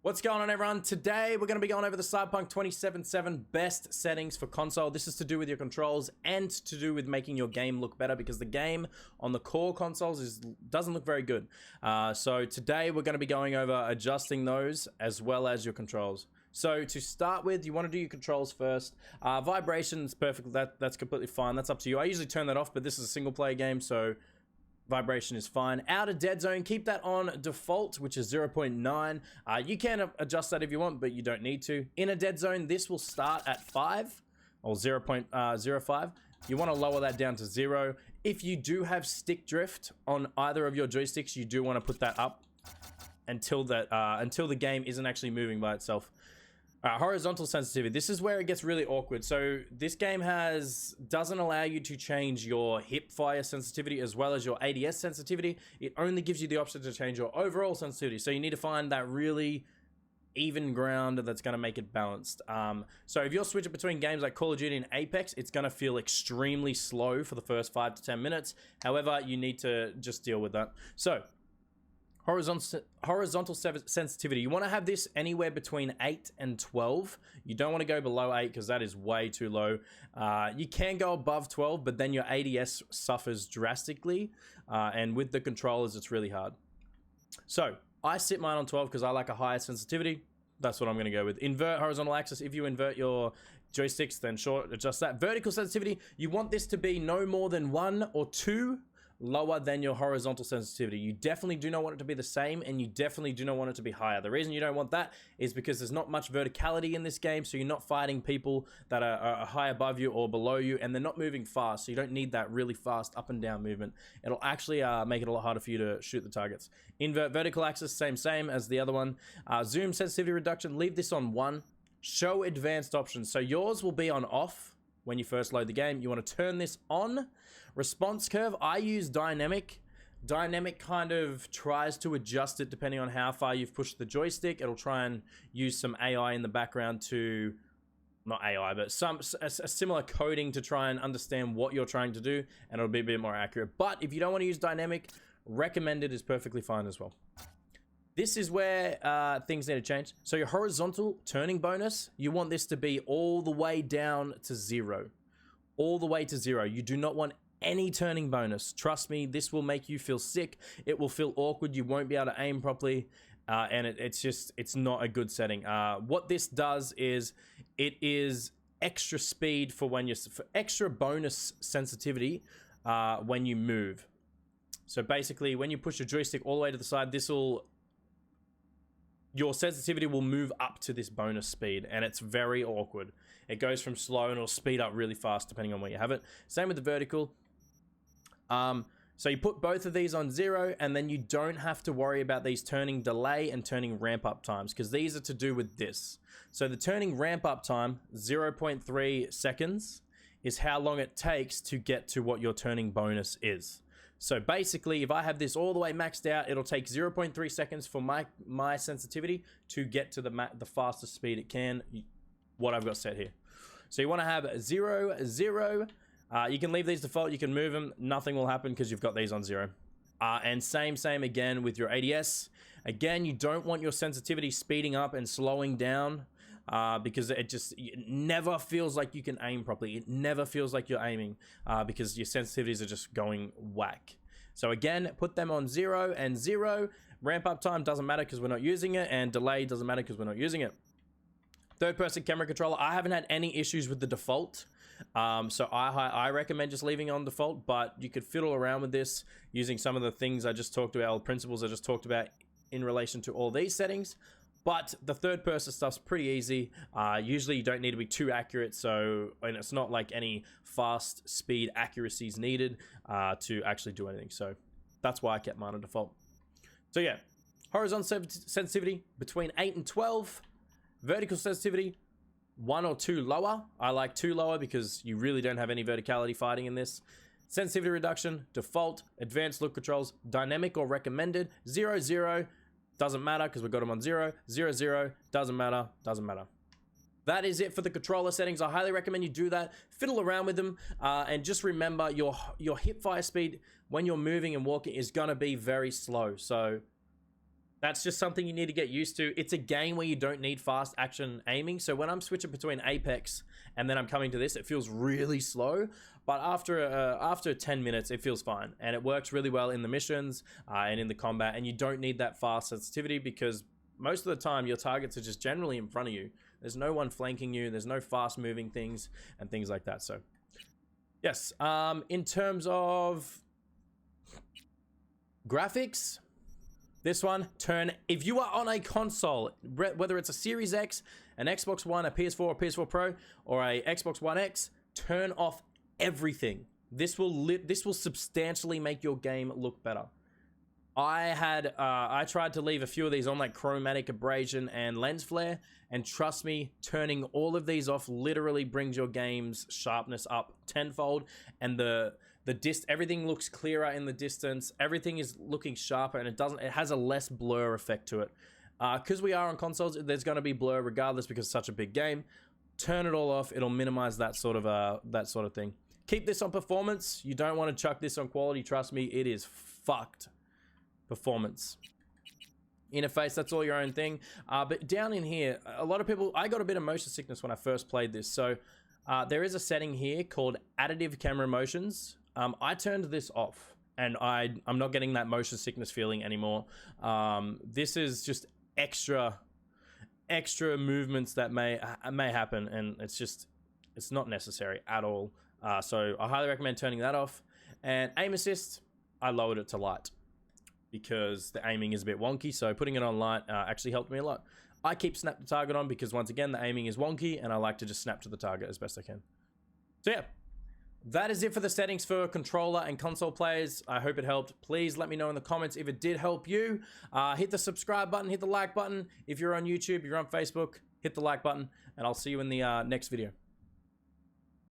What's going on, everyone? Today we're going to be going over the Cyberpunk 2077 best settings for console. This is to do with your controls and to do with making your game look better, because the game on the core consoles doesn't look very good. So today we're going to be going over adjusting those as well as your controls. So to start with, you want to do your controls first. Vibration is perfect. That's completely fine. That's up to you. I usually turn that off, but this is a single player game, so vibration is fine. Outer dead zone, keep that on default, which is 0.9. You can adjust that if you want, but you don't need to. Inner dead zone, this will start at 5 or 0.05. You want to lower that down to 0. If you do have stick drift on either of your joysticks, you do want to put that up until the game isn't actually moving by itself. Horizontal sensitivity. This is where it gets really awkward. So this game doesn't allow you to change your hip fire sensitivity as well as your ADS sensitivity. It only gives you the option to change your overall sensitivity. So you need to find that really even ground that's going to make it balanced. So if you're switching between games like Call of Duty and Apex, it's going to feel extremely slow for the first 5 to 10 minutes. However, you need to just deal with that. So horizontal sensitivity, you want to have this anywhere between 8 and 12. You don't want to go below 8 because that is way too low. You can go above 12, but then your ADS suffers drastically, and with the controllers it's really hard. So I sit mine on 12 because I like a higher sensitivity. That's what I'm going to go with. Invert horizontal axis. If you invert your joysticks, then sure, adjust that. Vertical sensitivity, you want this to be no more than 1 or 2 lower than your horizontal sensitivity. You definitely do not want it to be the same, and you definitely do not want it to be higher. The reason you don't want that is because there's not much verticality in this game, so you're not fighting people that are high above you or below you, and they're not moving fast, so you don't need that really fast up and down movement. It'll actually make it a lot harder for you to shoot the targets. Invert vertical axis, same as the other one. Zoom sensitivity reduction, leave this on 1. Show advanced options. So yours will be on off when you first load the game. You want to turn this on. Response curve, I use dynamic. Dynamic kind of tries to adjust it depending on how far you've pushed the joystick. It'll try and use some AI in the background to, not AI, but a similar coding to try and understand what you're trying to do, and it'll be a bit more accurate. But if you don't want to use dynamic, recommended is perfectly fine as well. This is where things need to change. So your horizontal turning bonus, you want this to be all the way down to 0. All the way to 0. You do not want any turning bonus. Trust me, this will make you feel sick. It will feel awkward. You won't be able to aim properly. And it's not a good setting. What this does is it is extra speed for extra bonus sensitivity when you move. So basically, when you push your joystick all the way to the side, your sensitivity will move up to this bonus speed, and it's very awkward. It goes from slow and it'll speed up really fast depending on where you have it. Same with the vertical. So you put both of these on 0, and then you don't have to worry about these turning delay and turning ramp up times, because these are to do with this. So the turning ramp up time, 0.3 seconds, is how long it takes to get to what your turning bonus is. So basically, if I have this all the way maxed out, it'll take 0.3 seconds for my sensitivity to get to the fastest speed it can, what I've got set here. So you want to have 0, 0. You can leave these default, you can move them, nothing will happen because you've got these on 0. And same again with your ADS. Again, you don't want your sensitivity speeding up and slowing down, because it never feels like you can aim properly. It never feels like you're aiming, because your sensitivities are just going whack. So again, put them on 0 and 0. Ramp up time doesn't matter because we're not using it, and delay doesn't matter because we're not using it. Third person camera controller, I haven't had any issues with the default. So I recommend just leaving on default, but you could fiddle around with this using some of the things I just talked about, or principles I just talked about in relation to all these settings. But the third person stuff's pretty easy. Usually you don't need to be too accurate, and it's not like any fast speed accuracy is needed to actually do anything. So that's why I kept mine on default. So yeah, horizontal sensitivity between 8 and 12. Vertical sensitivity 1 or 2 lower. I like 2 lower because you really don't have any verticality fighting in this. Sensitivity reduction, default, advanced look controls, dynamic or recommended, 0, 0. Doesn't matter because we've got them on 0. 0, 0. Doesn't matter. That is it for the controller settings. I highly recommend you do that. Fiddle around with them, and just remember your hip fire speed when you're moving and walking is gonna be very slow. So That's just something you need to get used to. It's a game where you don't need fast action aiming. So when I'm switching between Apex and then I'm coming to this, it feels really slow. But after 10 minutes, it feels fine. And it works really well in the missions and in the combat. And you don't need that fast sensitivity because most of the time your targets are just generally in front of you. There's no one flanking you. There's no fast moving things and things like that. So yes, in terms of graphics, this one, if you are on a console, whether it's a Series X, an Xbox One, a PS4 or PS4 Pro, or a Xbox One X, turn off everything. This will substantially make your game look better. I tried to leave a few of these on, like chromatic abrasion and lens flare, and trust me, turning all of these off literally brings your game's sharpness up tenfold, and everything looks clearer in the distance. Everything is looking sharper, and it has a less blur effect to it. Because we are on consoles, there's going to be blur regardless because it's such a big game. Turn it all off; it'll minimize that sort of thing. Keep this on performance. You don't want to chuck this on quality. Trust me, it is fucked. Performance. Interface, that's all your own thing. But down in here, a lot of people, I got a bit of motion sickness when I first played this. So there is a setting here called Additive Camera Motions. I turned this off, and I'm not getting that motion sickness feeling anymore. This is just extra movements that may happen, and it's not necessary at all. So I highly recommend turning that off. And aim assist, I lowered it to light because the aiming is a bit wonky. So putting it on light actually helped me a lot. I keep snap to target on because once again, the aiming is wonky, and I like to just snap to the target as best I can. So yeah. That is it for the settings for controller and console players. I hope it helped. Please let me know in the comments if it did help you. Hit the subscribe button, hit the like button. If you're on YouTube, you're on Facebook, hit the like button, and I'll see you in the next video.